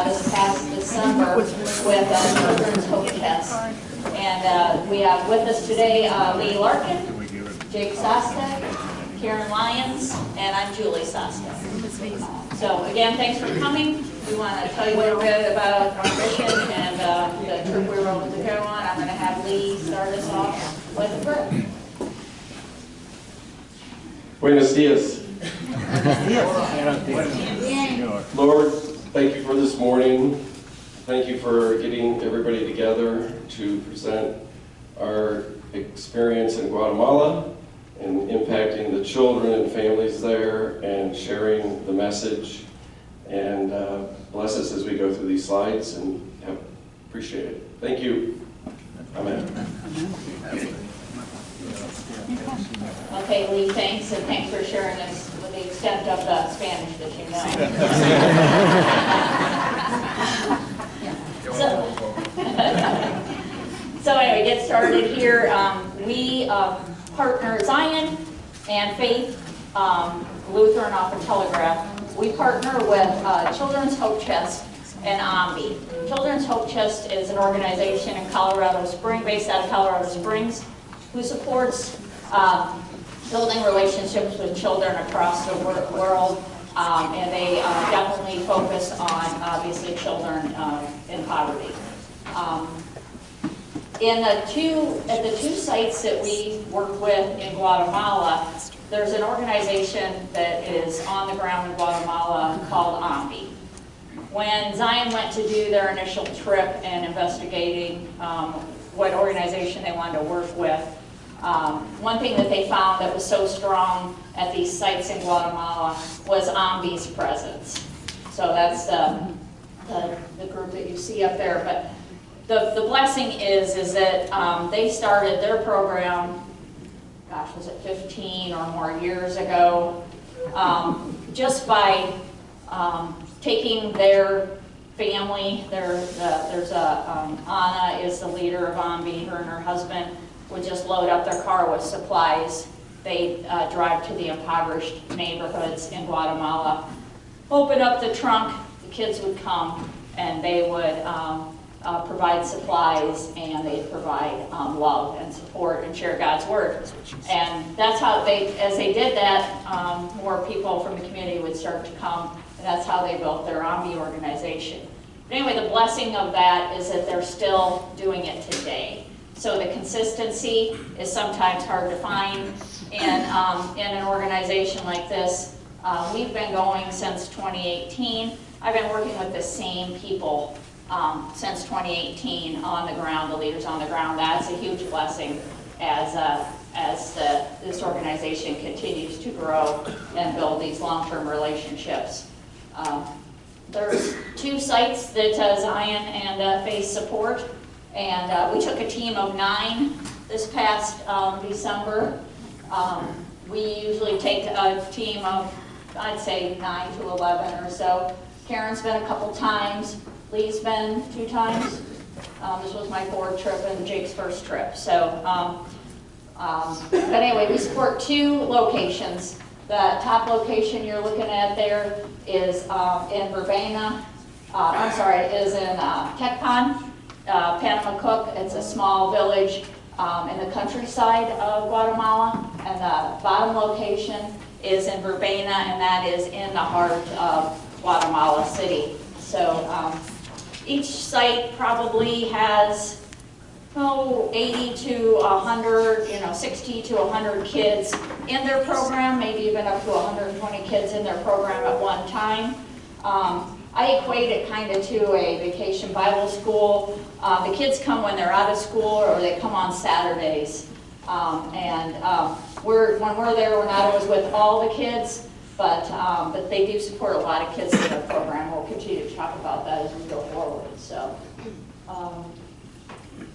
this past December with Children's Hope Chest. And we have with us today Lee Larkin, Jake Sostek, Karen Lyons, and I'm Julie Sostek. So again, thanks for coming. We want to tell you a little bit about our mission and the trip we were able to go on. I'm going to have Lee start us off with a prayer. Buenos dias. Lord, thank you for this morning. Thank you for getting everybody together to present our experience in Guatemala and impacting the children and families there and sharing the message. And bless us as we go through these slides and appreciate it. Thank you. Amen. Okay, Lee, thanks, and thanks for sharing us with the extent of the Spanish that you know. So anyway, get started here. We partner Zion and Faith, Lutheran off of Telegraph. We partner with Children's Hope Chest and OMBI. Children's Hope Chest is an organization in Colorado Springs, based out of Colorado Springs, who supports building relationships with children across the world, and they definitely focus on, obviously, children in poverty. At the two sites that we work with in Guatemala, there's an organization that is on the ground in Guatemala called OMBI. When Zion went to do their initial trip and investigating what organization they wanted to work with, one thing that they found that was so strong at these sites in Guatemala was OMBI's presence. So that's the group that you see up there. But the blessing is that they started their program, gosh, was it 15 or more years ago, just by taking their family. There's Anna is the leader of OMBI, her and her husband would just load up their car with supplies. They'd drive to the impoverished neighborhoods in Guatemala, open up the trunk, the kids would come, and they would provide supplies, and they'd provide love and support and share God's word. And that's how as they did that, more people from the community would start to come, and that's how they built their OMBI organization. But anyway, the blessing of that is that they're still doing it today. So the consistency is sometimes hard to find in an organization like this. We've been going since 2018. I've been working with the same people since 2018 on the ground, the leaders on the ground. That's a huge blessing as this organization continues to grow and build these long-term relationships. There's two sites that Zion and Faith support. And we took a team of 9 this past December. We usually take a team of, I'd say, 9 to 11 or so. Karen's been a couple times. Lee's been 2 times. This was my 4th trip and Jake's 1st trip. So, but anyway, we support 2 locations. The top location you're looking at there is in Verbena. Is in Tecpan. Panama Cook, it's a small village in the countryside of Guatemala, and the bottom location is in Verbena, and that is in the heart of Guatemala City. So each site probably has 80 to 100, 60 to 100 kids in their program, maybe even up to 120 kids in their program at one time. I equate it kind of to a vacation Bible school. The kids come when they're out of school, or they come on Saturdays. When we're there, we're not always with all the kids, but they do support a lot of kids in their program. We'll continue to talk about that as we go forward. So,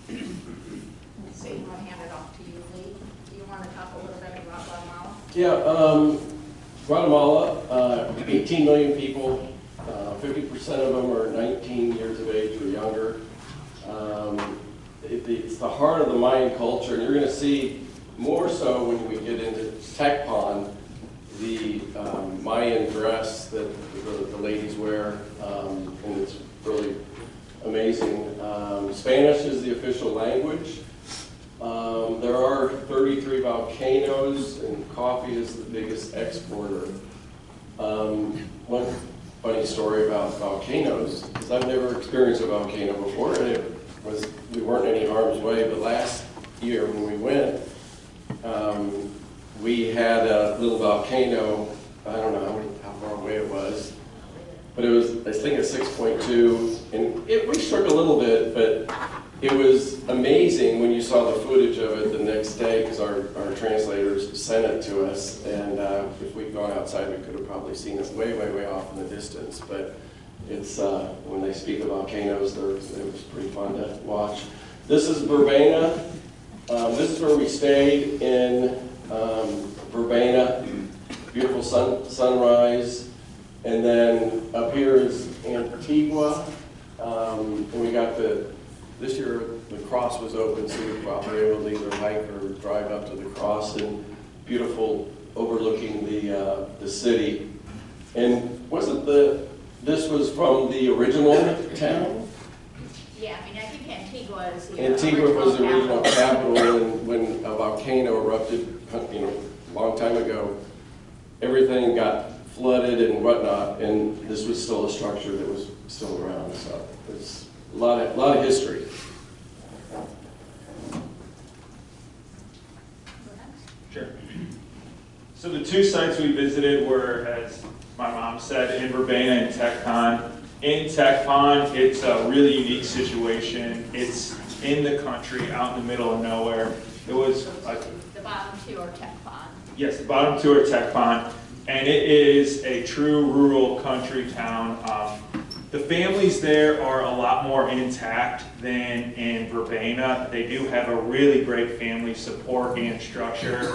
let's see. I'm going to hand it off to you, Lee. Do you want to talk a little bit about Guatemala? Yeah, Guatemala, 18 million people. 50% of them are 19 years of age or younger. It's the heart of the Mayan culture, and you're going to see more so when we get into Tecpan, the Mayan dress that the ladies wear, and it's Spanish is the official language. There are 33 volcanoes, and coffee is the biggest exporter. One funny story about volcanoes, because I've never experienced a volcano before, and we weren't in any harm's way, but last year when we went, we had a little volcano. I don't know how far away it was, but it was, I think, a 6.2, and we shook a little bit, but it was amazing when you saw the footage of it the next day, because our translators sent it to us, and if we'd gone outside, we could have probably seen it way, way, way off in the distance, but it's, when they speak of volcanoes, it was pretty fun to watch. This is Verbena. This is where we stayed in Verbena. Beautiful sunrise. And then up here is Antigua. And we got this year the cross was open, so we were probably able to either hike or drive up to the cross, and beautiful overlooking the city. And this was from the original town? Yeah, I mean, I think Antigua is the Antigua was the original capital, and when a volcano erupted, a long time ago, everything got flooded and whatnot, and this was still a structure that was still around. So it's a lot of history. Sure. So the two sites we visited were, as my mom said, in Verbena and Tech Pond. In Tech Pond, it's a really unique situation. It's in the country, out in the middle of nowhere. It was the bottom two are Tech Pond. Yes, the bottom two are Tech Pond, and it is a true rural country town. The families there are a lot more intact than in Verbena. They do have a really great family support and structure.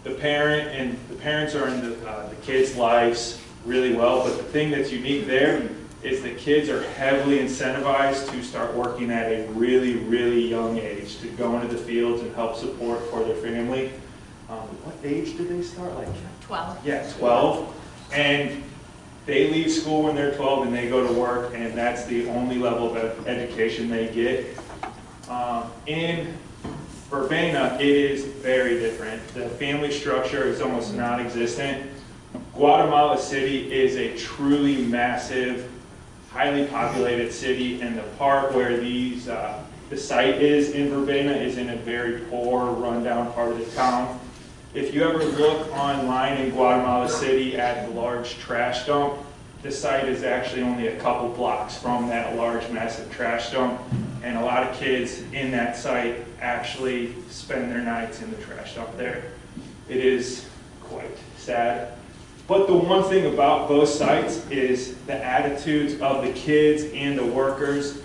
The parents are in the kids' lives really well, but the thing that's unique there is the kids are heavily incentivized to start working at a really, really young age, to go into the fields and help support for their family. What age did they start? Like 12. Yeah, 12. And they leave school when they're 12 and they go to work, and that's the only level of education they get. In Verbena, it is very different. The family structure is almost non-existent. Guatemala City is a truly massive, highly populated city, and the part where the site is in Verbena is in a very poor, rundown part of the town. If you ever look online in Guatemala City at the large trash dump, the site is actually only a couple blocks from that large, massive trash dump, and a lot of kids in that site actually spend their nights in the trash dump there. It is quite sad. But the one thing about both sites is the attitudes of the kids and the workers.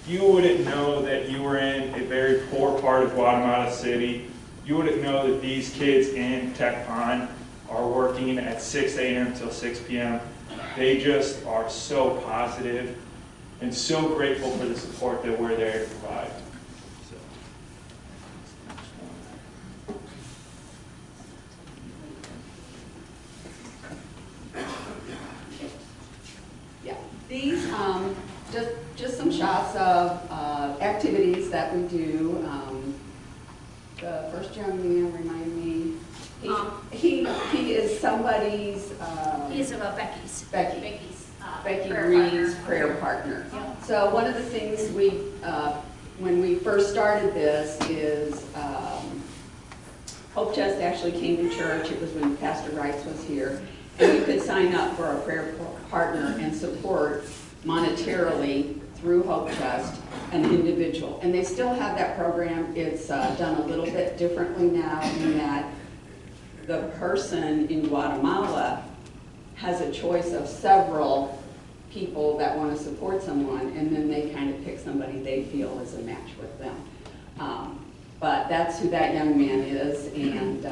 You wouldn't know that you were in a very poor part of Guatemala City. You wouldn't know that these kids in Tech Pond are working at 6 a.m. till 6 p.m. They just are so positive and so grateful for the support that we're there to provide. Yeah, these just some shots of activities that we do. The first young man, remind me, he is somebody's. He is about Becky's. Becky Prayer Reed's partner. prayer partner. Yeah. So one of the things when we first started this is Hope Chest actually came to church. It was when Pastor Rice was here, and you could sign up for a prayer partner and support monetarily through Hope Chest an individual. And they still have that program. It's done a little bit differently now in that the person in Guatemala has a choice of several people that want to support someone, and then they kind of pick somebody they feel is a match with them. But that's who that young man is. And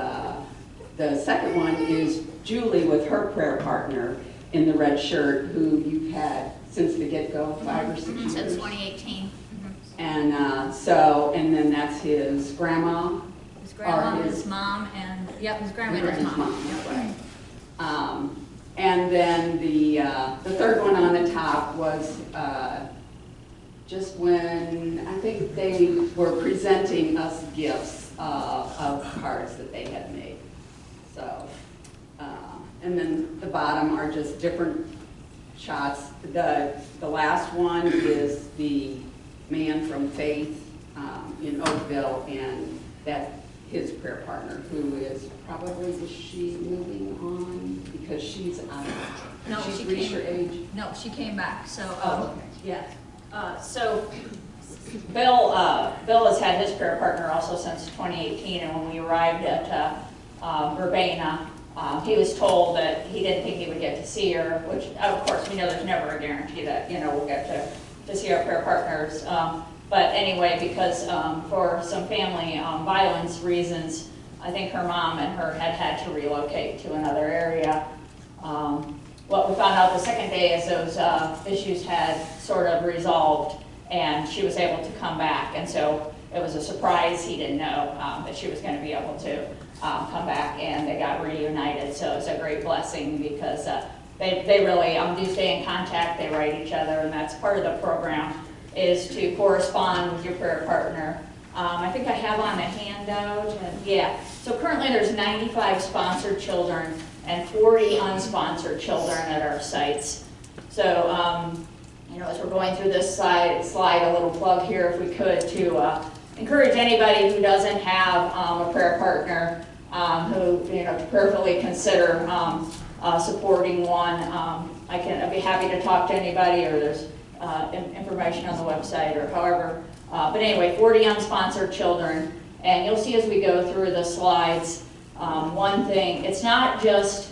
the second one is Julie with her prayer partner in the red shirt, who you've had since the get-go, 5 or 6 years. Since 2018. And and then that's his grandma. His grandma, his mom, and his grandma and his mom. Yep. Right. And then the third one on the top was just when, I think they were presenting us gifts of cards that they had made. So, and then the bottom are just different shots. The last one is the man from Faith in Oakville, and that's his prayer partner, who is probably, is she moving on? Because she's out. No, She's she reached came- her age. No, she came back, so, Oh, okay. yeah. So Bill has had his prayer partner also since 2018, and when we arrived at Urbana, he was told that he didn't think he would get to see her, which of course we know there's never a guarantee that, you know, we'll get to see our prayer partners. But anyway, because for some family violence reasons, I think her mom and her had to relocate to another area. What we found out the second day is those issues had sort of resolved, and she was able to come back. And so it was a surprise. He didn't know that she was going to be able to come back, and they got reunited. So it was a great blessing because they really do stay in contact. They write each other, and that's part of the program, is to correspond with your prayer partner. I think I have on the handout, and yeah. So currently there's 95 sponsored children and 40 unsponsored children at our sites. So, you know, as we're going through this slide, a little plug here, if we could, to encourage anybody who doesn't have a prayer partner, who, you know, to prayerfully consider supporting one. I'd be happy to talk to anybody, or there's information on the website, or however. But anyway, 40 unsponsored children, and you'll see as we go through the slides, one thing, it's not just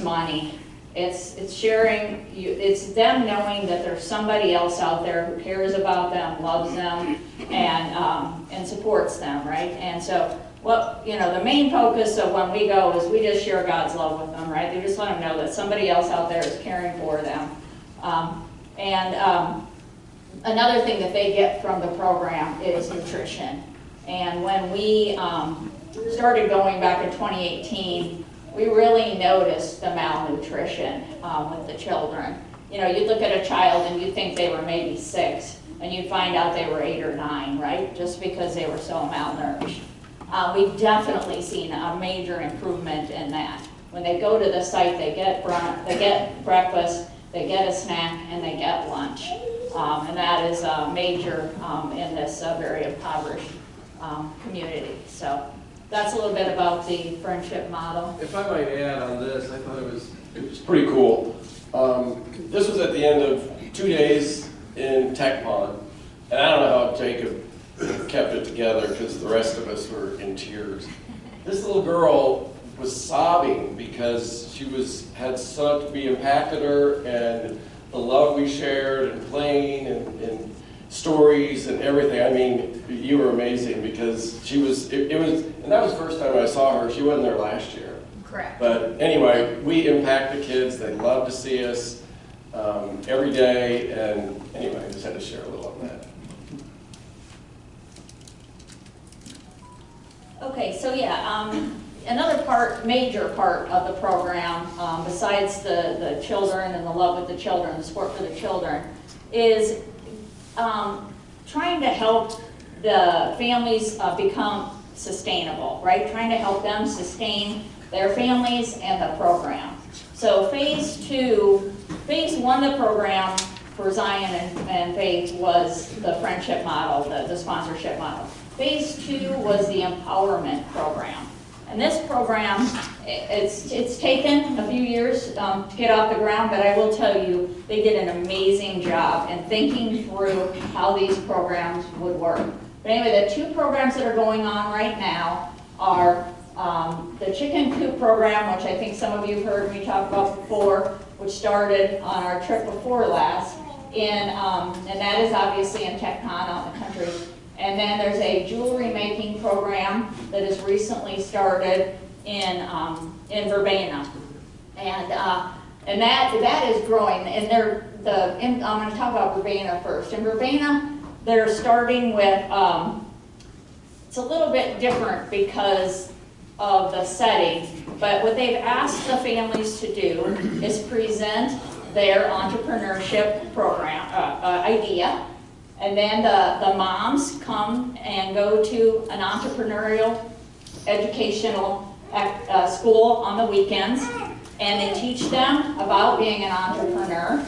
money. It's sharing. It's them knowing that there's somebody else out there who cares about them, loves them, and supports them, right? And so, the main focus of when we go is we just share God's love with them, right? We just let them know that somebody else out there is caring for them. Another thing that they get from the program is nutrition. And when we started going back in 2018, we really noticed the malnutrition with the children. You know, you'd look at a child and you'd think they were maybe 6, and you'd find out they were 8 or 9, right? Just because they were so malnourished. We've definitely seen a major improvement in that. When they go to the site, they get breakfast, they get a snack, and they get lunch. And that is major in this very impoverished community. So that's a little bit about the friendship model. If I might add on this, I thought it was pretty cool. This was at the end of 2 days in Tech Pond, and I don't know how Jacob kept it together because the rest of us were in tears. This little girl was sobbing because we impacted her, and the love we shared, and playing, and stories and everything. I mean, you were amazing because and that was the first time I saw her. She wasn't there last year. correct. But anyway, we impact the kids. They love to see us every day. And anyway, I just had to share a little on that. Okay, so yeah, another major part of the program, besides the children and the love with the children, the support for the children, is trying to help the families become sustainable, right? Trying to help them sustain their families and the program. So phase one of the program for Zion and Faith was the friendship model, the sponsorship model. Phase 2 was the empowerment program. And this program, it's taken a few years to get off the ground, but I will tell you, they did an amazing job in thinking through how these programs would work. But anyway, the 2 programs that are going on right now are the Chicken Coop program, which I think some of you have heard me talk about before, which started on our trip before last, and that is obviously in Tech Pond out in the country. And then there's a jewelry making program that has recently started in Urbana, and that is growing. And I'm going to talk about Urbana first. In Urbana, they're starting with it's a little bit different because of the setting, but what they've asked the families to do is present their entrepreneurship program idea, and then the moms come and go to an entrepreneurial educational school on the weekends, and they teach them about being an entrepreneur.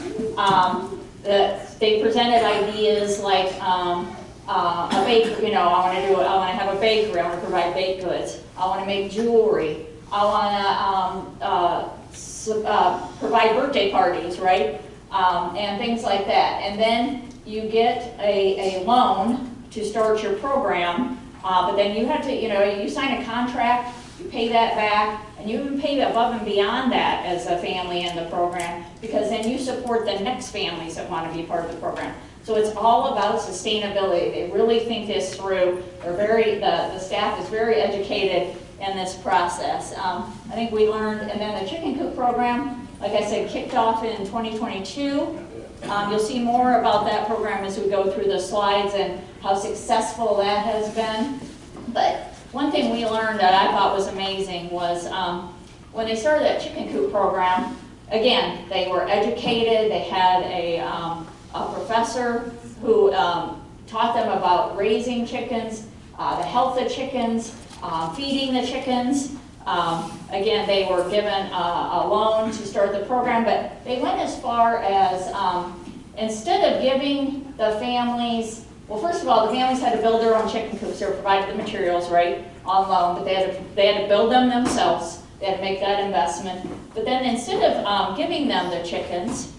They presented ideas like a bakery, I want to have a bakery, I want to provide baked goods, I want to make jewelry, I want to provide birthday parties, right? And things like that. And then you get a loan to start your program, but then you have to, you sign a contract, you pay that back, and you even pay above and beyond that as a family in the program, because then you support the next families that want to be part of the program. So it's all about sustainability. They really think this through. The staff is very educated in this process. I think we learned, and then the chicken coop program, like I said, kicked off in 2022. You'll see more about that program as we go through the slides and how successful that has been. But one thing we learned that I thought was amazing was when they started that chicken coop program, again, they were educated. They had a professor who taught them about raising chickens, the health of chickens, feeding the chickens. Again, they were given a loan to start the program, but they went as far as instead of giving the families, well, first of all, the families had to build their own chicken coops. They were provided the materials, right, on loan, but they had to build them themselves. They had to make that investment. But then instead of giving them the chickens,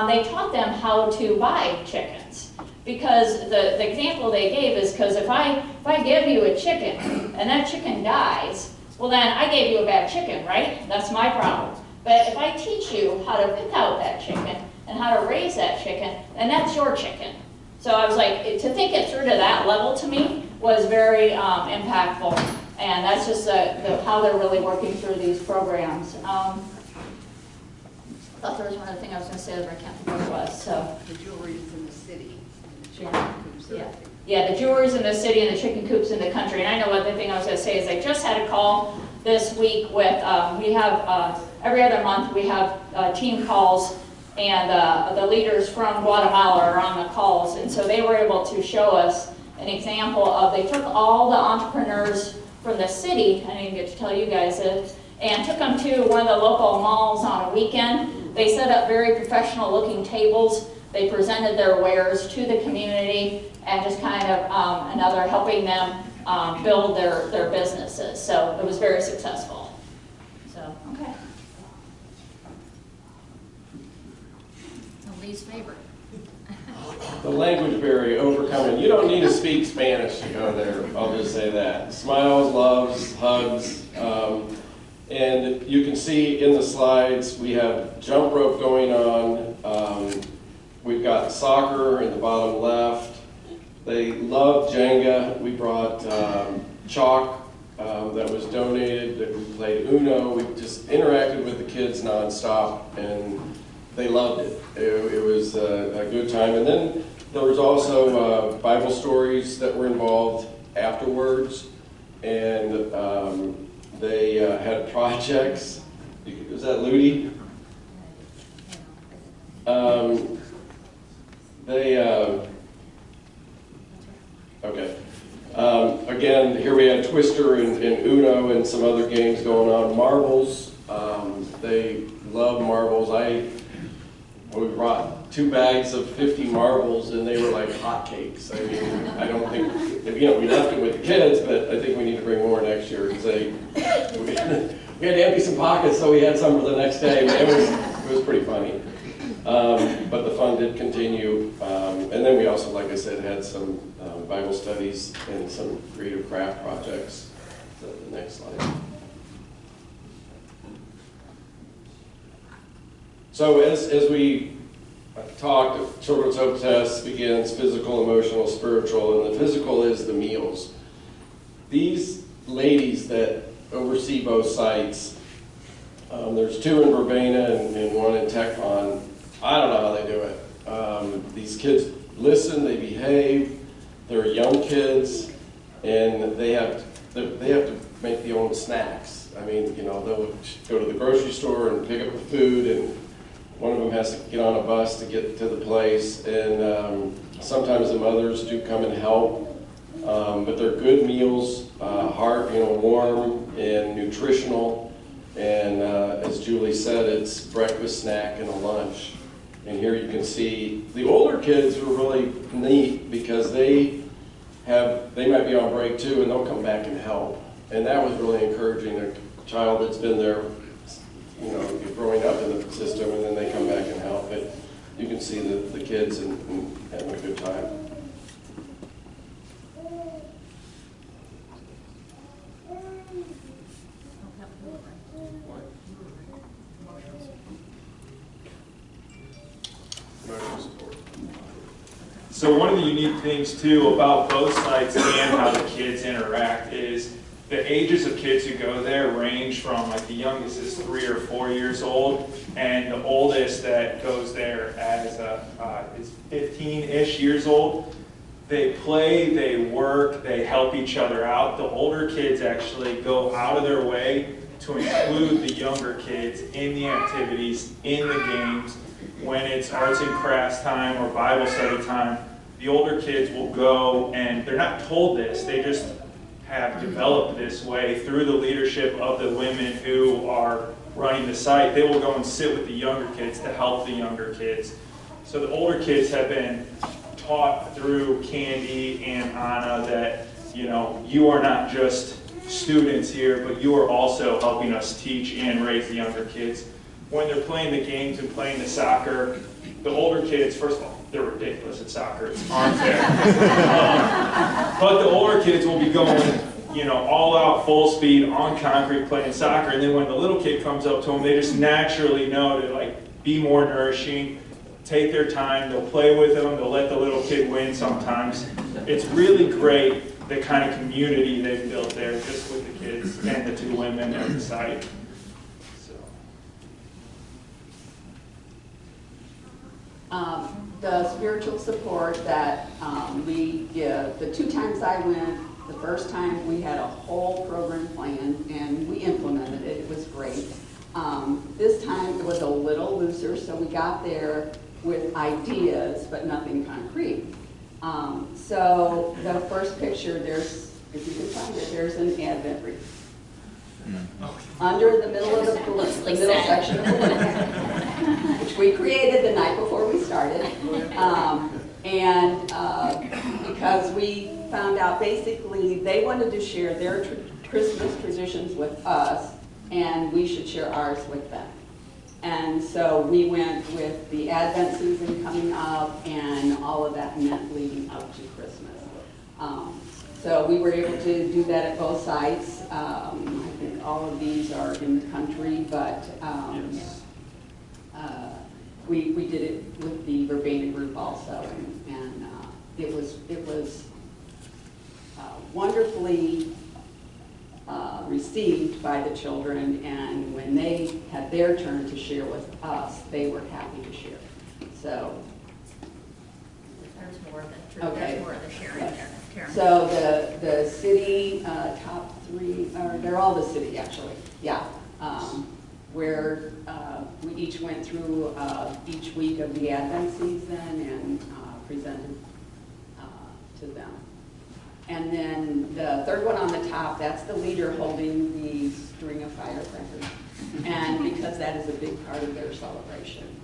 they taught them how to buy chickens. Because the example they gave is, because if I give you a chicken and that chicken dies, well then I gave you a bad chicken, right? That's my problem. But if I teach you how to pick out that chicken and how to raise that chicken, then that's your chicken. So I was like, to think it through to that level to me was very impactful. And that's just how they're really working through these programs. I thought there was one other thing I was going to say, but I can't think what it was. So The jewelry is in the city. Yeah, the jewelers in the city and the chicken coops in the country. And I know one thing I was going to say is I just had a call this week with, we have, every other month we have team calls, and the leaders from Guatemala are on the calls. And so they were able to show us an example of, they took all the entrepreneurs from the city, I didn't get to tell you guys it, and took them to one of the local malls on a weekend. They set up very professional looking tables. They presented their wares to the community and just kind of another helping them build their businesses. So it was very successful. So, okay. The least favorite. The language barrier overcoming. You don't need to speak Spanish to go there. I'll just say that. Smiles, loves, hugs. And you can see in the slides, we have jump rope going on. We've got soccer in the bottom left. They love Jenga. We brought chalk that was donated. That we played Uno. We just interacted with the kids nonstop, and they loved it. It was a good time. And then there was also Bible stories that were involved afterwards, and they had projects. Is that Ludi? Okay. Again, here we had Twister and Uno and some other games going on. Marbles. They love marbles. We brought 2 bags of 50 marbles, and they were like hotcakes. I mean, I don't think, we left it with the kids, but I think we need to bring more next year, because we had to empty some pockets, so we had some for the next day. But it was pretty funny. But the fun did continue. And then we also, like I said, had some Bible studies and some creative craft projects. So the next slide. So as we talked, Children's Hope Test begins physical, emotional, spiritual, and the physical is the meals. These ladies that oversee both sites, there's 2 in Verbena and 1 in Tecpon. I don't know how they do it. These kids listen, they behave, they're young kids, and they have to make their own snacks. I mean, they'll go to the grocery store and pick up the food, and one of them has to get on a bus to get to the place, and sometimes the mothers do come and help. But they're good meals, warm and nutritional. And as Julie said, it's breakfast, snack, and a lunch. And here you can see the older kids were really neat because they might be on break too, and they'll come back and help. And that was really encouraging. A child that's been there, growing up in the system, and then they come back and help. But you can see the kids and having a good time. So one of the unique things too about both sites and how the kids interact is the ages of kids who go there range from, like, the youngest is 3 or 4 years old, and the oldest that goes there as is 15-ish years old. They play, they work, they help each other out. The older kids actually go out of their way to include the younger kids in the activities, in the games. When it's arts and crafts time or Bible study time, the older kids will go, and they're not told this, they just have developed this way through the leadership of the women who are running the site. They will go and sit with the younger kids to help the younger kids. So the older kids have been taught through Candy and Anna that, you are not just students here, but you are also helping us teach and raise the younger kids. When they're playing the games and playing the soccer, the older kids, first of all, they're ridiculous at soccer, it's unfair. But the older kids will be going, all out, full speed, on concrete, playing soccer, and then when the little kid comes up to them, they just naturally know to, be more nourishing, take their time, they'll play with them, they'll let the little kid win sometimes. It's really great, the kind of community they've built there, just with the kids and the 2 women at the site. The spiritual support that we give, the 2 times I went, the first time we had a whole program planned and we implemented it. It was great. This time it was a little looser, so we got there with ideas but nothing concrete. So the first picture, if you can find it, there's an Advent wreath. Under the middle of the middle section of the balloon, which we created the night before we started. Because we found out basically they wanted to share their Christmas traditions with us, and we should share ours with them. And so we went with the Advent season coming up and all of that meant leading up to Christmas. So we were able to do that at both sites. I think all of these are in the country, but we did it with the Verbena group also, and it was wonderfully received by the children, and when they had their turn to share with us, they were happy to share. So There's more than okay. There's more of the sharing there. Karen. So the city top 3, they're all the city actually, yeah. Where we each went through each week of the Advent season and presented to them. And then the third one on the top, that's the leader holding the string of firecrackers. And because that is a big part of their celebration.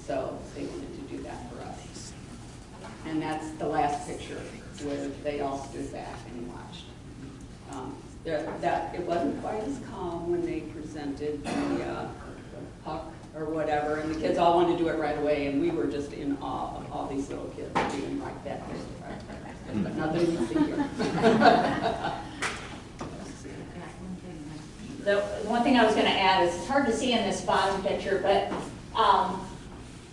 So they wanted to do that for us. And that's the last picture where they all stood back and watched. It wasn't quite as calm when they presented the puck or whatever, and the kids all wanted to do it right away, and we were just in awe of all these little kids doing like that. But nothing we see here. The one thing I was going to add is it's hard to see in this bottom picture, but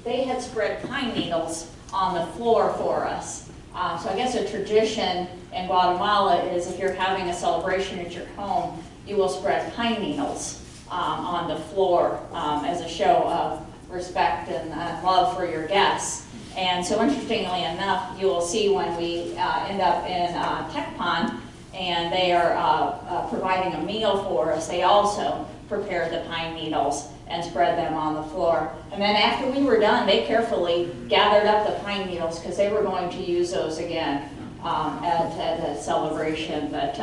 they had spread pine needles on the floor for us. So I guess a tradition in Guatemala is if you're having a celebration at your home, you will spread pine needles on the floor as a show of respect and love for your guests. And so interestingly enough, you will see when we end up in Tech Pond and they are providing a meal for us. They also prepared the pine needles and spread them on the floor. And then after we were done, they carefully gathered up the pine needles because they were going to use those again at the celebration. But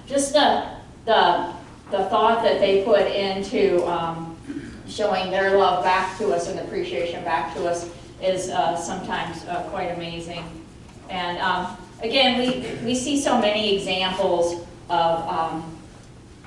just the thought that they put into showing their love back to us and appreciation back to us is sometimes quite amazing. And again, we see so many examples of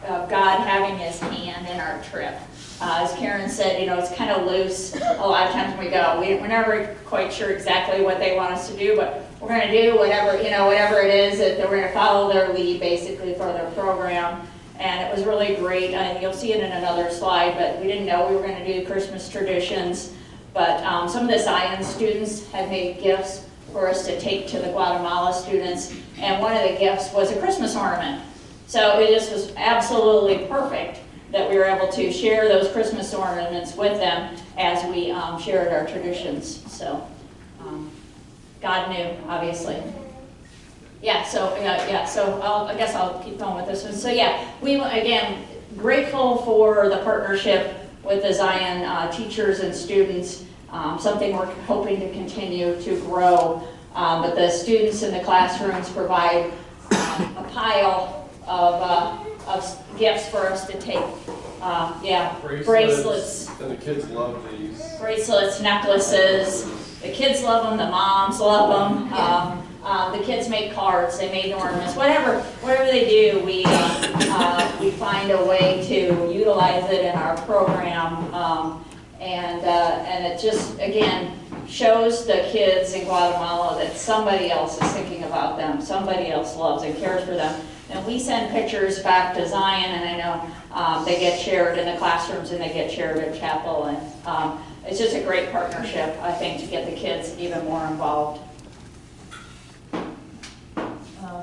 God having his hand in our trip. As Karen said, you know, it's kind of loose a lot of times when we go. We're never quite sure exactly what they want us to do, but we're going to do whatever, you know, whatever it is that we're going to follow their lead basically for their program. And it was really great. You'll see it in another slide, but we didn't know we were going to do Christmas traditions. But some of the Zion students had made gifts for us to take to the Guatemala students, and one of the gifts was a Christmas ornament. So it just was absolutely perfect that we were able to share those Christmas ornaments with them as we shared our traditions. So God knew, obviously. Yeah, so I guess I'll keep going with this one. So yeah, we, again, grateful for the partnership with the Zion teachers and students, something we're hoping to continue to grow. But the students in the classrooms provide a pile of gifts for us to take. Bracelets. And the kids love these. Bracelets, necklaces. The kids love them, the moms love them. The kids make cards, they make ornaments, whatever they do, we find a way to utilize it in our program, and it just, again, shows the kids in Guatemala that somebody else is thinking about them, somebody else loves and cares for them. And we send pictures back to Zion, and I know they get shared in the classrooms and they get shared at chapel, and it's just a great partnership, I think, to get the kids even more involved.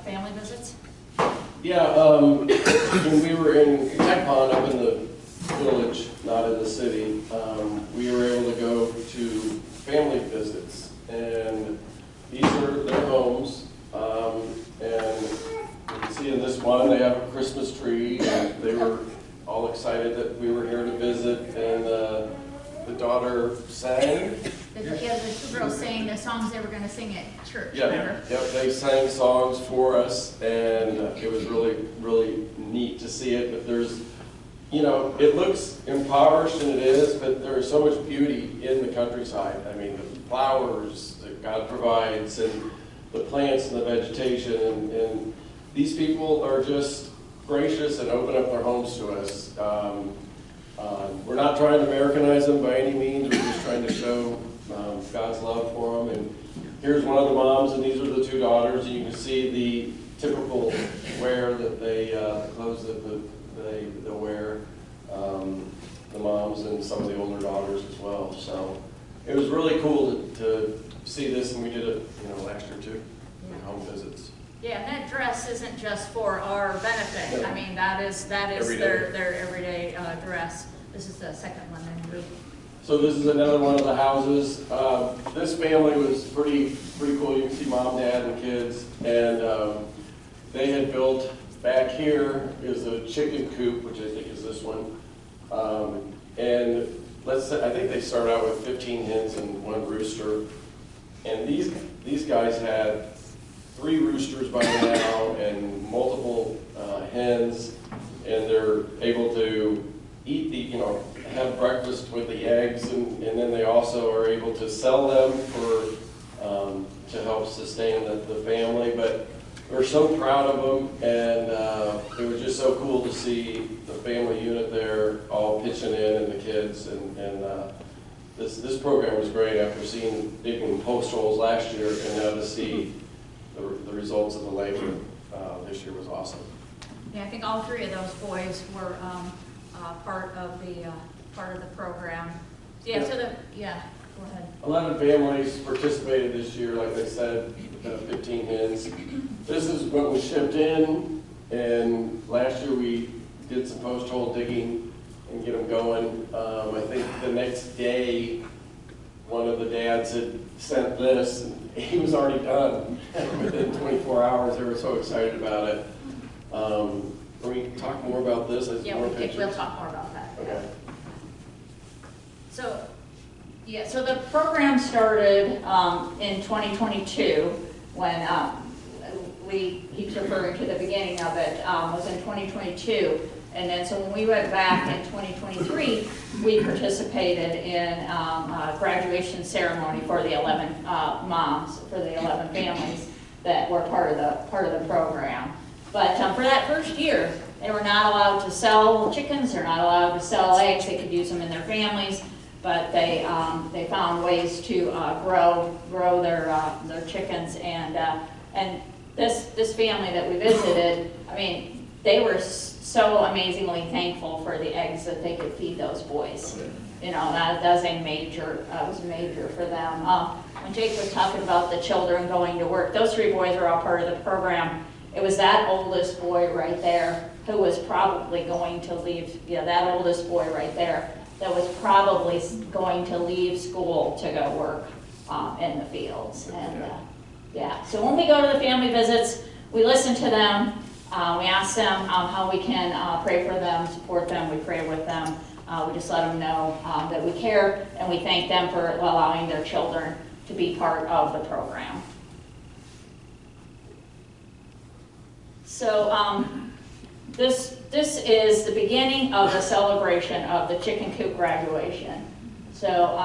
Family visits? Yeah, when we were in Tecpon, up in the village, not in the city, we were able to go to family visits, and these are their homes, and you can see in this one they have a Christmas tree, and they were all excited that we were here to visit, and the daughter sang. The two girls sang the songs they were going to sing at church, Yeah, remember? yep, they sang songs for us, and it was really, really neat to see it. But there's, you know, it looks impoverished, and it is, but there's so much beauty in the countryside. I mean, the flowers that God provides, and the plants and the vegetation, and these people are just gracious and open up their homes to us. We're not trying to Americanize them by any means. We're just trying to show God's love for them. And here's one of the moms, and these are the two daughters. And you can see the typical wear that the clothes that they wear, the moms and some of the older daughters as well. So it was really cool to see this, and we did it, you know, last year too, home visits. Yeah, and that dress isn't just for our benefit. No. I mean, that is Every their everyday dress. This is the second one in group. So this is another one of the houses. This family was pretty cool. You can see mom, dad, and kids. And they had built, back here is a chicken coop, which I think is this one. And let's say, I think they started out with 15 hens and 1 rooster. And these guys had 3 roosters by now and multiple hens. And they're able to eat have breakfast with the eggs, and then they also are able to sell them for to help sustain the family. But we're so proud of them, and it was just so cool to see the family unit there all pitching in, and the kids, and this program was great after digging post holes last year, and now to see the results of the labor this year was awesome. Yeah, I think all 3 of those boys were part of the program. Yeah, so go ahead. 11 families participated this year, like I said, 15 hens. This is what was shipped in, and last year we did some post hole digging and get them going. I think the next day, one of the dads had sent this, and he was already done within 24 hours. They were so excited about it. Can we talk more about this? Yeah, More we'll pictures? talk more about that. Okay. So, Yeah, so the program started in 2022 when he keeps referring to the beginning of it, was in 2022. And then so when we went back in 2023, we participated in a graduation ceremony for the 11 moms, for the 11 families that were part of the program. But for that first year, they were not allowed to sell chickens, they're not allowed to sell eggs, they could use them in their families, but they found ways to grow their chickens. And this family that we visited, I mean, they were so amazingly thankful for the eggs that they could feed those boys. You know, that was major for them. When Jake was talking about the children going to work, those 3 boys are all part of the program. It was that oldest boy right there who was probably going to leave, that oldest boy right there that was probably going to leave school to go work in the fields. And yeah, so when we go to the family visits, we listen to them, we ask them how we can pray for them, support them, we pray with them. We just let them know that we care, and we thank them for allowing their children to be part of the program. So this is the beginning of the celebration of the chicken coop graduation. So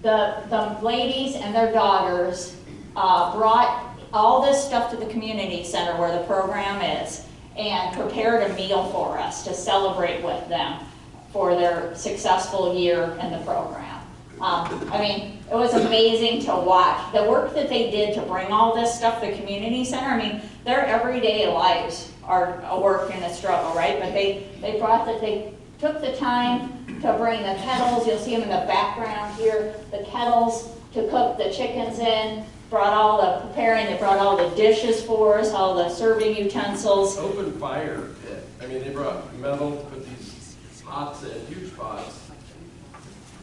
the ladies and their daughters brought all this stuff to the community center where the program is and prepared a meal for us to celebrate with them for their successful year in the program. I mean, it was amazing to watch the work that they did to bring all this stuff to the community center. I mean, their everyday lives are a work and a struggle, right? But they took the time to bring the kettles. You'll see them in the background here. The kettles to cook the chickens in. They brought all the dishes for us, all the serving utensils. Open fire pit. I mean, they brought metal to put these pots in, huge pots.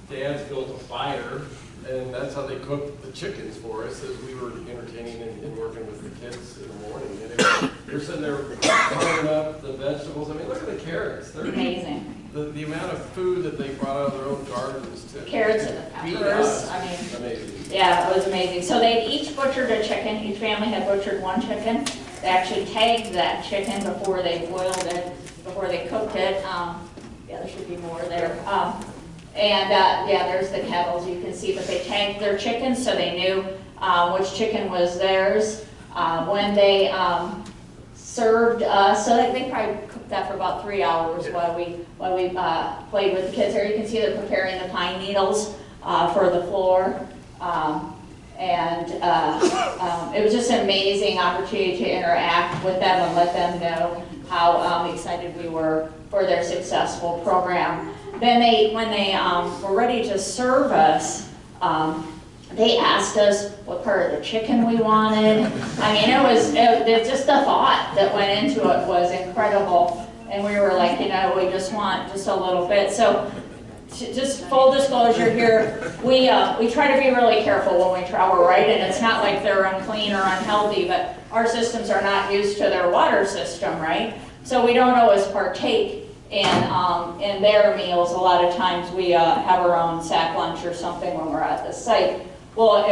Dad's built a fire, and that's how they cooked the chickens for us as we were entertaining and working with the kids in the morning. And they're sitting there carving up the vegetables. I mean, look at the carrots. They're Amazing. The amount of food that they brought out of their own gardens to Carrots and the feed peppers. us. I mean, Amazing. yeah, it was amazing. So they each butchered a chicken. Each family had butchered 1 chicken. They actually tagged that chicken before they boiled it, before they cooked it. Yeah, there should be more there. Yeah, there's the kettles you can see, but they tagged their chickens so they knew which chicken was theirs. When they served us, so they probably cooked that for about 3 hours while we played with the kids. Here you can see they're preparing the pine needles for the floor. It was just an amazing opportunity to interact with them and let them know how excited we were for their successful program. Then when they were ready to serve us, they asked us what part of the chicken we wanted. I mean, it was just the thought that went into it was incredible. And we were like, we just want just a little bit. So just full disclosure here, we try to be really careful when we travel, right? And it's not like they're unclean or unhealthy, but our systems are not used to their water system, right? So we don't always partake in their meals. A lot of times we have our own sack lunch or something when we're at the site. Well,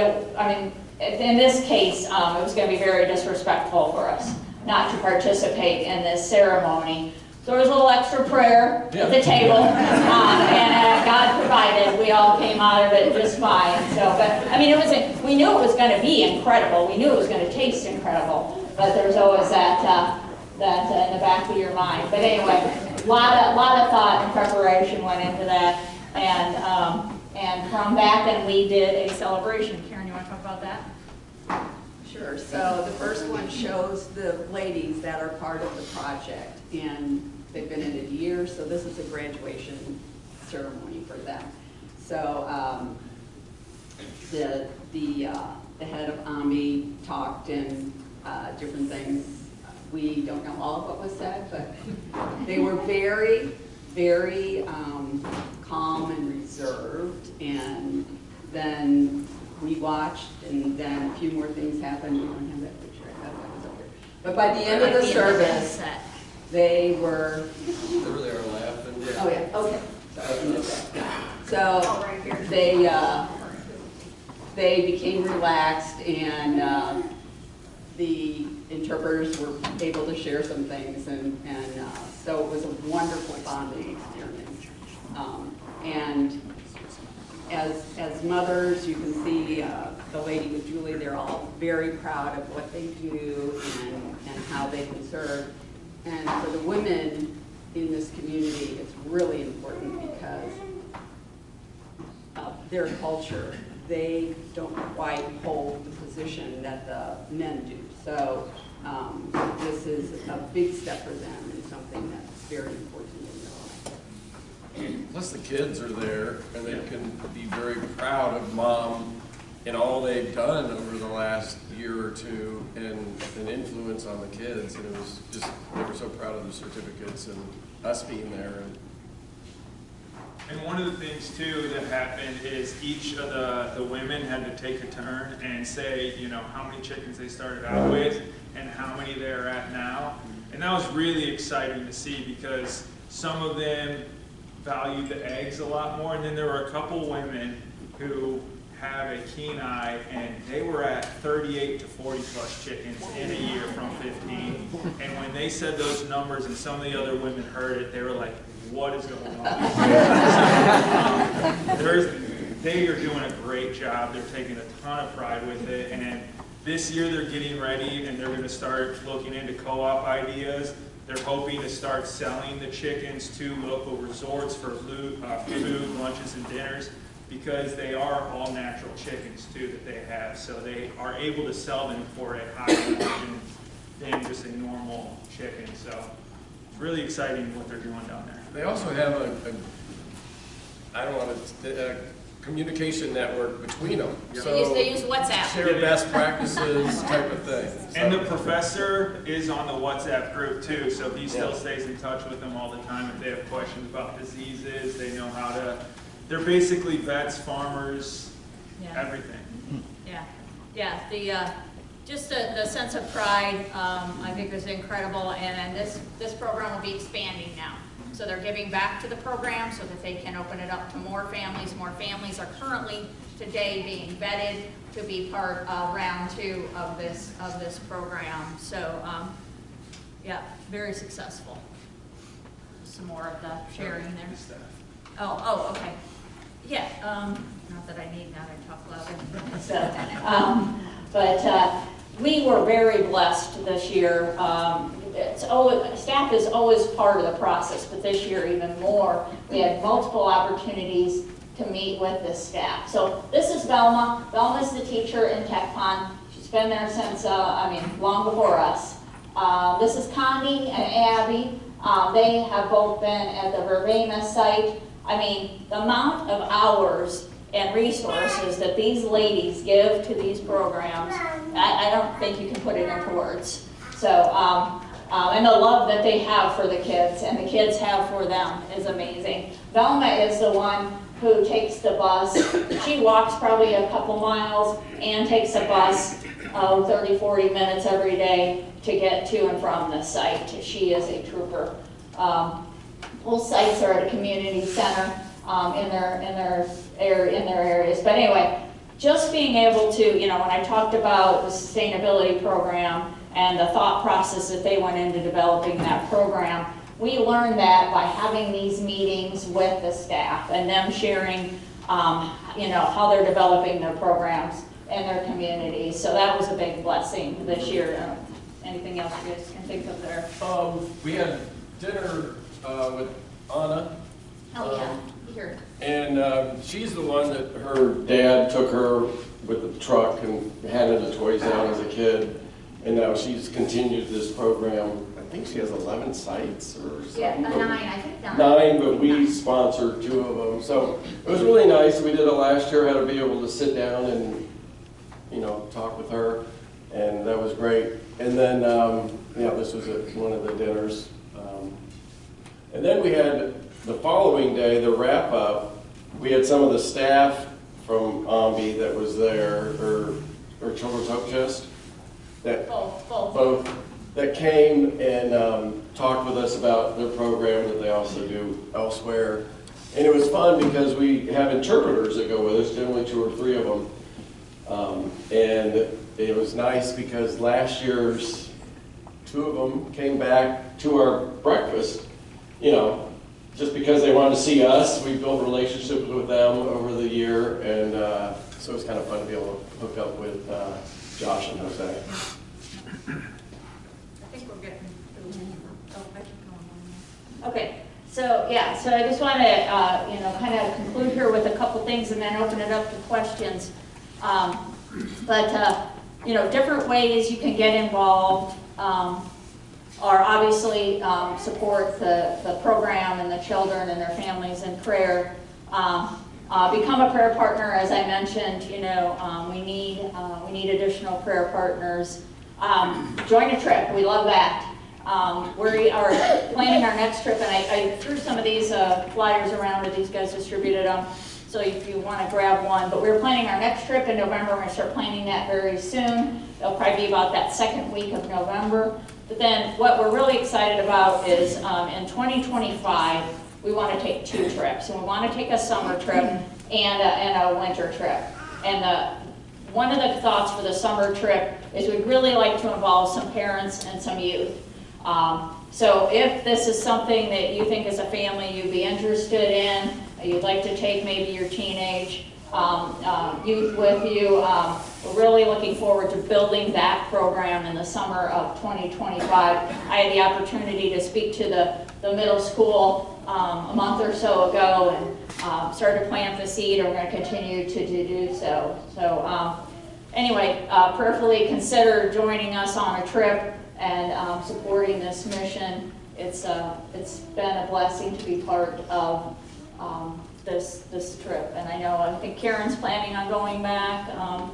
in this case, it was going to be very disrespectful for us not to participate in this ceremony. So there was a little extra prayer at the table, and God provided. We all came out of it just fine. So, but I mean, we knew it was going to be incredible. We knew it was going to taste incredible. But there's always that in the back of your mind. But anyway, a lot of thought and preparation went into that, and from that, then we did a celebration. Karen, you want to talk about that? Sure. So the first one shows the ladies that are part of the project, and they've been in it a year, so this is a graduation ceremony for them. So the head of AMI talked and different things. We don't know all of what was said, but they were very, very calm and reserved. And then we watched, and then a few more things happened. We don't have that picture. I thought that was over. But by the end of the service, Set. they were, They really are laughing. oh yeah, okay. Sorry, I missed that. Oh, So right here. they became relaxed, and the interpreters were able to share some things, and so it was a wonderful bonding experience. And as mothers, you can see the lady with Julie, they're all very proud of what they do and how they can serve. And for the women in this community, it's really important because of their culture. They don't quite hold the position that the men do. So this is a big step for them and something that's very important in their life. Plus the kids are there and they can be very proud of mom and all they've done over the last year or two and an influence on the kids. And it was just, they were so proud of the certificates and us being there. And one of the things too that happened is each of the women had to take a turn and say, you know, how many chickens they started out with and how many they're at now. And that was really exciting to see because some of them valued the eggs a lot more. And then there were a couple women who have a keen eye and they were at 38 to 40 plus chickens in a year from 15. And when they said those numbers and some of the other women heard it, they were like, what is going on? They are doing a great job. They're taking a ton of pride with it. And this year they're getting ready and they're going to start looking into co-op ideas. They're hoping to start selling the chickens to local resorts for food, lunches, and dinners because they are all natural chickens too that they have. So they are able to sell them for a higher margin than just a normal chicken. So it's really exciting what they're doing down there. They also have a communication network between them. So They use WhatsApp. share best practices type of thing. And the professor is on the WhatsApp group too, so he still stays in touch with them all the time. If they have questions about diseases, they know how to, they're basically vets, farmers, Yeah. everything. Yeah, just the sense of pride, I think is incredible, and this program will be expanding now. So they're giving back to the program so that they can open it up to more families. More families are currently today being vetted to be part of round 2 of this program. So yeah, very successful. Some more of the sharing there. Oh, okay. Yeah, not that I need now to talk louder. So, but we were very blessed this year. Staff is always part of the process, but this year even more. We had multiple opportunities to meet with the staff. So this is Velma. Velma's the teacher in Tech Pond. She's been there since, long before us. This is Condi and Abby. They have both been at the Verbena site. I mean, the amount of hours and resources that these ladies give to these programs, I don't think you can put it into words. So, and the love that they have for the kids and the kids have for them is amazing. Velma is the one who takes the bus. She walks probably a couple miles and takes a bus 30, 40 minutes every day to get to and from the site. She is a trooper. Both sites are at a community center in their areas. But anyway, just being able to, when I talked about the sustainability program and the thought process that they went into developing that program, we learned that by having these meetings with the staff and them sharing, how they're developing their programs in their communities. So that was a big blessing this year. Anything else you guys can think of there? We had dinner with Anna. Oh, yeah, here. And she's the one that her dad took her with the truck and handed the toys out as a kid. And now she's continued this program. I think she has 11 sites or something. Yeah, 9, I think 9. 9, but we sponsored 2 of them. So it was really nice. We did it last year, had to be able to sit down and, talk with her. And that was great. And then, this was at one of the dinners. And then we had the following day, the wrap up, we had some of the staff from OMBI that was there, or Children's Hope Chest. Both. Both. that came and talked with us about their program that they also do elsewhere. And it was fun because we have interpreters that go with us, generally 2 or 3 of them. And it was nice because last year's 2 of them came back to our breakfast, you know, just because they wanted to see us. We built relationships with them over the year, and so it was kind of fun to be able to hook up with Josh and Jose. I think we're getting. Oh, I keep going on. Okay, so yeah, so I just want to, you know, kind of conclude here with a couple things and then open it up to questions. You know, different ways you can get involved are obviously support the program and the children and their families in prayer. Become a prayer partner, as I mentioned. You know, we need additional prayer partners. Join a trip. We love that. We are planning our next trip, and I threw some of these flyers around, and these guys distributed them. So if you want to grab one, but we're planning our next trip in November. We're going to start planning that very soon. It'll probably be about that second week of November. But then what we're really excited about is in 2025, we want to take 2 trips. And we want to take a summer trip and a winter trip. And one of the thoughts for the summer trip is we'd really like to involve some parents and some youth. So if this is something that you think as a family you'd be interested in, you'd like to take maybe your teenage youth with you, we're really looking forward to building that program in the summer of 2025. I had the opportunity to speak to the middle school a month or so ago and started to plant the seed, and we're going to continue to do so. So anyway, prayerfully consider joining us on a trip and supporting this mission. It's been a blessing to be part of this trip, and I think Karen's planning on going back. I'm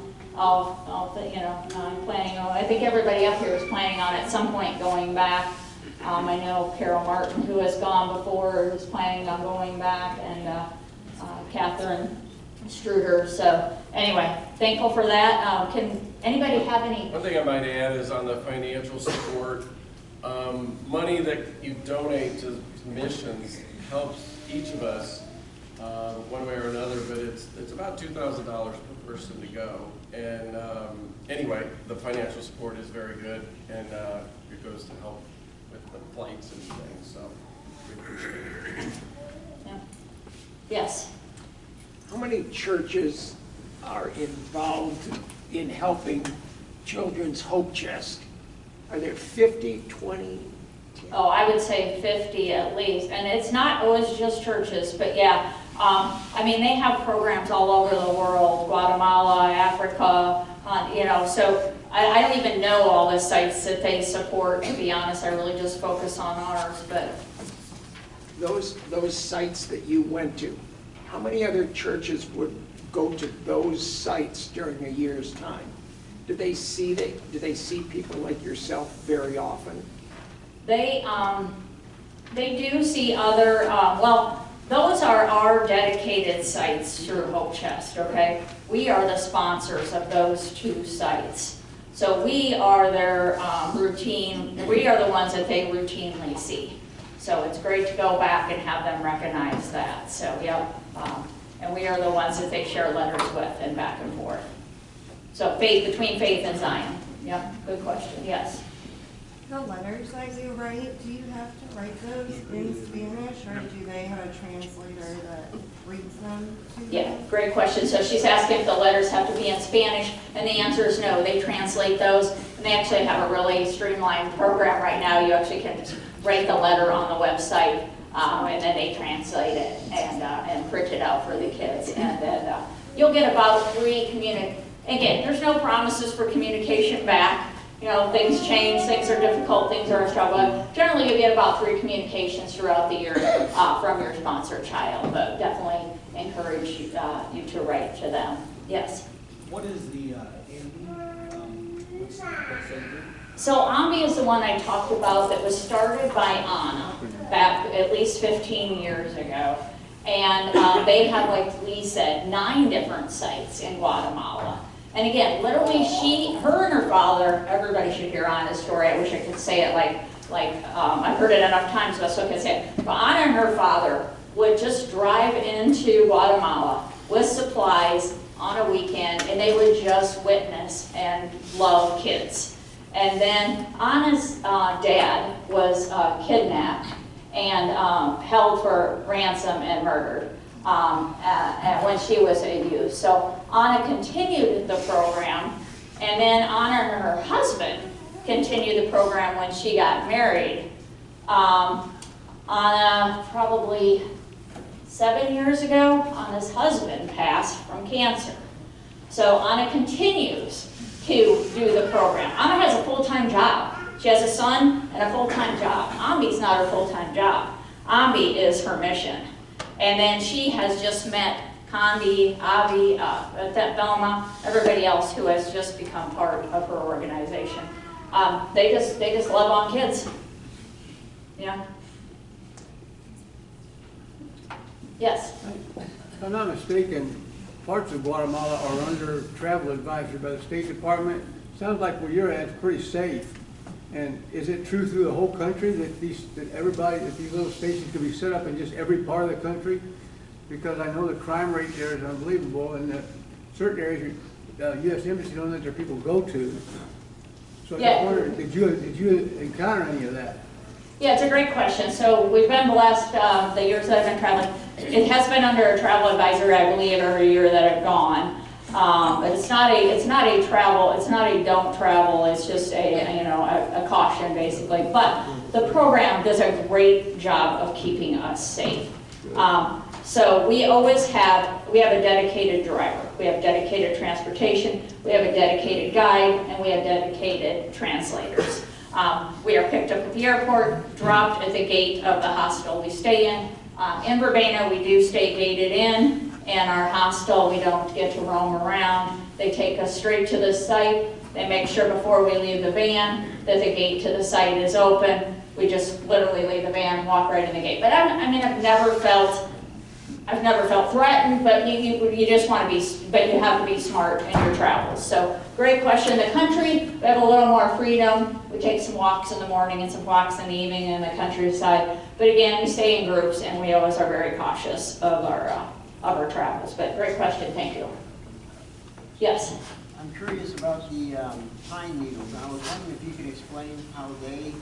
planning on. I think everybody up here is planning on at some point going back. I know Carol Martin, who has gone before, is planning on going back, and Catherine Struder. So anyway, thankful for that. Can anybody have any? One thing I might add is on the financial support. Money that you donate to missions helps each of us one way or another, but it's about $2,000 per person to go. And anyway, the financial support is very good, and it goes to help with the flights and things, so we appreciate it. Yeah. Yes. How many churches are involved in helping Children's Hope Chest? Are there 50, 20? Oh, I would say 50 at least. And it's not always just churches, but yeah. I mean, they have programs all over the world, Guatemala, Africa, so I don't even know all the sites that they support, to be honest. I really just focus on ours, but. Those sites that you went to, how many other churches would go to those sites during a year's time? Do they see people like yourself very often? They do see other, those are our dedicated sites through Hope Chest, okay? We are the sponsors of those 2 sites. So we are their we are the ones that they routinely see. So it's great to go back and have them recognize that. So, yep. And we are the ones that they share letters with and back and forth. So between Faith and Zion. Yep, good question, yes. The letters that you write, do you have to write those in Spanish, or do they have a translator that reads them to you? Yeah, great question. So she's asking if the letters have to be in Spanish, and the answer is no. They translate those, and they actually have a really streamlined program right now. You actually can just write the letter on the website, and then they translate it and print it out for the kids. And then you'll get about 3 Again, there's no promises for communication back. Things change, things are difficult, things are a struggle. Generally, you get about 3 communications throughout the year from your sponsored child, but definitely encourage you to write to them. Yes? What is the Andy? What's that group? So AMBI is the one I talked about that was started by Anna back at least 15 years ago. And they have, like Lee said, 9 different sites in Guatemala. And again, literally her and her father, everybody should hear Anna's story. I wish I could say it like I've heard it enough times, but so I can say it. But Anna and her father would just drive into Guatemala with supplies on a weekend, and they would just witness and love kids. And then Anna's dad was kidnapped and held for ransom and murdered when she was a youth. So Anna continued the program, and then Anna and her husband continued the program when she got married. Anna, probably 7 years ago, Anna's husband passed from cancer. So Anna continues to do the program. Anna has a full-time job. She has a son and a full-time job. Ambi's not her full-time job. Ambi is her mission. And then she has just met Condi, Avi, Velma, everybody else who has just become part of her organization. They just love on kids. Yeah. Yes. If I'm not mistaken, parts of Guatemala are under travel advisory by the State Department. Sounds like where you're at is pretty safe. And is it true through the whole country that these little stations could be set up in just every part of the country? Because I know the crime rate there is unbelievable, and certain areas, U.S. Embassy don't let their people go to. So I just wondered, did you encounter any of that? Yeah, it's a great question. So we've been blessed the years that I've been traveling. It has been under a travel advisory, I believe, every year that I've gone. But it's not a travel. It's not a don't travel. It's just a caution basically. But the program does a great job of keeping us safe. So we have a dedicated driver. We have dedicated transportation. We have a dedicated guide, and we have dedicated translators. We are picked up at the airport, dropped at the gate of the hostel we stay in. In Verbena, we do stay gated in. In our hostel, we don't get to roam around. They take us straight to the site. They make sure before we leave the van that the gate to the site is open. We just literally leave the van, walk right in the gate. But I've never felt threatened, but you just want to be, but you have to be smart in your travels. So great question. The country, we have a little more freedom. We take some walks in the morning and some walks in the evening in the countryside. But again, we stay in groups, and we always are very cautious of our travels. But great question, thank you. Yes? I'm curious about the pine needles. I was wondering if you could explain how they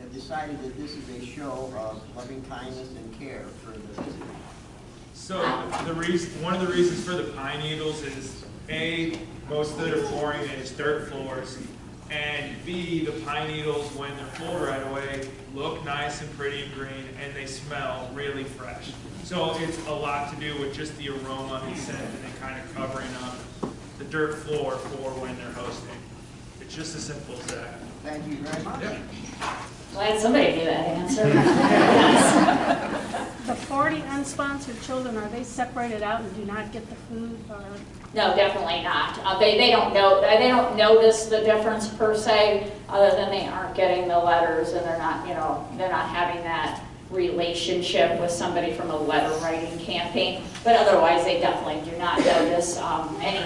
have decided that this is a show of loving kindness and care for the visitors. So one of the reasons for the pine needles is A, most of their flooring is dirt floors, and B, the pine needles, when they're pulled right away, look nice and pretty and green, and they smell really fresh. So it's a lot to do with just the aroma and scent, and then kind of covering up the dirt floor for when they're hosting. It's just as simple as that. Thank you very much. Yep. Glad somebody knew that answer. Yes. The 40 unsponsored children, are they separated out and do not get the food? Or? No, definitely not. They don't know. They don't notice the difference per se, other than they aren't getting the letters, and they're not having that relationship with somebody from a letter writing campaign. But otherwise, they definitely do not notice any of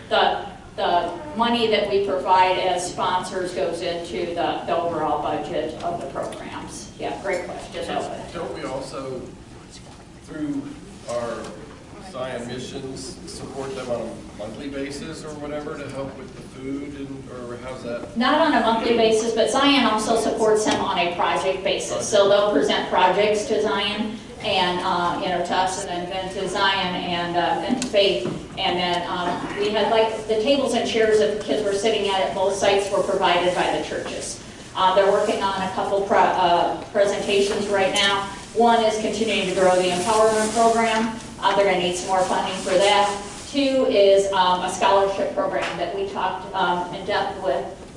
that. The money that we provide as sponsors goes into the overall budget of the programs. Yeah, great question. Don't we also, through our Zion missions, support them on a monthly basis or whatever to help with the food, or how's that? Not on a monthly basis, but Zion also supports them on a project basis. So they'll present projects to Zion and to us, and then to Zion and to Faith. And then we had the tables and chairs that the kids were sitting at both sites were provided by the churches. They're working on a couple presentations right now. One is continuing to grow the empowerment program. They're going to need some more funding for that. Two is a scholarship program that we talked in depth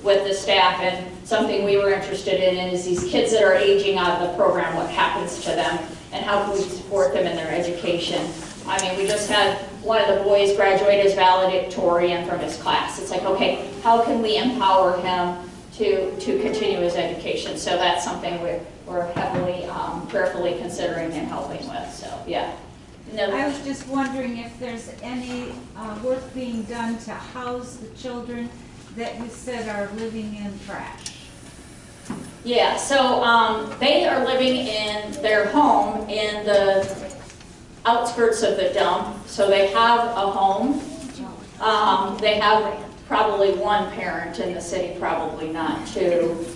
with the staff, and something we were interested in is these kids that are aging out of the program, what happens to them, and how can we support them in their education. I mean, we just had one of the boys graduate as valedictorian from his class. It's like, okay, how can we empower him to continue his education? So that's something we're heavily, prayerfully considering and helping with. So yeah. No. I was just wondering if there's any work being done to house the children that you said are living in trash. Yeah, so they are living in their home in the outskirts of the dump. So they have a home. They have probably one parent in the city, probably not two.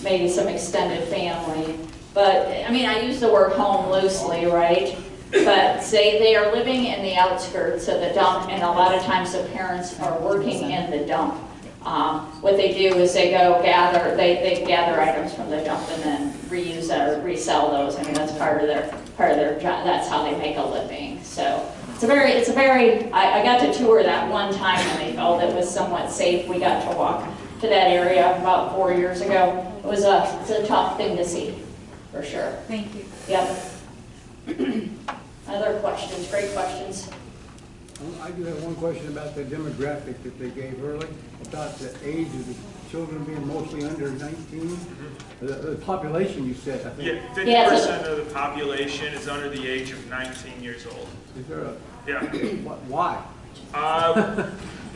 Maybe some extended family. But, I mean, I use the word home loosely, right? But say they are living in the outskirts of the dump, and a lot of times the parents are working in the dump. What they do is they go gather, they gather items from the dump and then reuse or resell those. I mean, that's part of their job. That's how they make a living. So it's a very, I got to tour that one time and they felt it was somewhat safe. We got to walk to that area about 4 years ago. It's a tough thing to see, for sure. Thank you. Yep. Other questions? Great questions. I do have one question about the demographic that they gave early, about the age of the children being mostly under 19. The population you said, I think. Yeah, 50% of the population is under the age of 19 years old. Is there a, Yeah. why?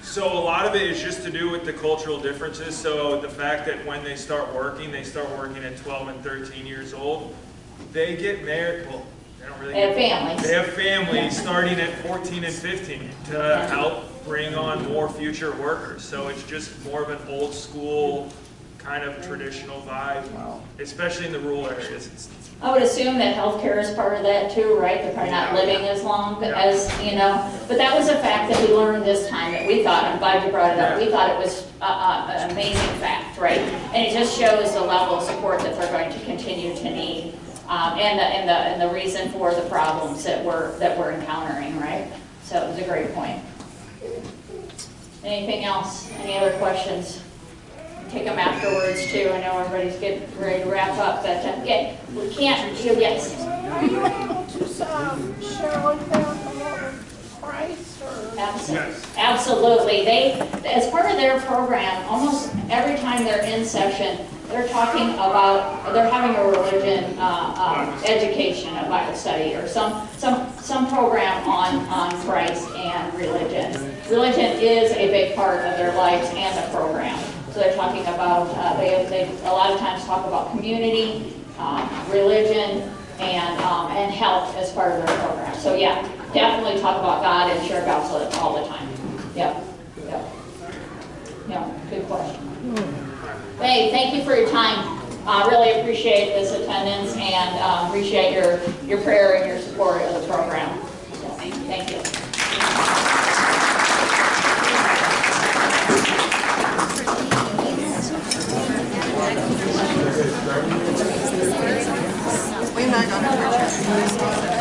So a lot of it is just to do with the cultural differences. So the fact that when they start working at 12 and 13 years old. They get married, well, they don't really They have families. They have families starting at 14 and 15 to help bring on more future workers. So it's just more of an old school kind of traditional vibe, especially in the rural areas. I would assume that healthcare is part of that too, right? They're probably not living as long as, you know. But that was a fact that we learned this time that we thought, I'm glad you brought it up, we thought it was an amazing fact, right? And it just shows the level of support that they're going to continue to need. And the reason for the problems that we're encountering, right? So it was a great point. Anything else? Any other questions? Take them afterwards too. I know everybody's getting ready to wrap up, but yeah, we can't. Yes. Are you able to share with them the price or? Absolutely. They, as part of their program, almost every time they're in session, they're talking about, they're having a religion education, a Bible study, or some program on Christ and religion. Religion is a big part of their lives and the program. So they're talking about, they a lot of times talk about community, religion, and health as part of their program. So yeah, definitely talk about God and share gospel all the time. Yep. Yeah, good question. Hey, thank you for your time. Really appreciate this attendance and appreciate your prayer and your support of the program. So, thank you. We're not going to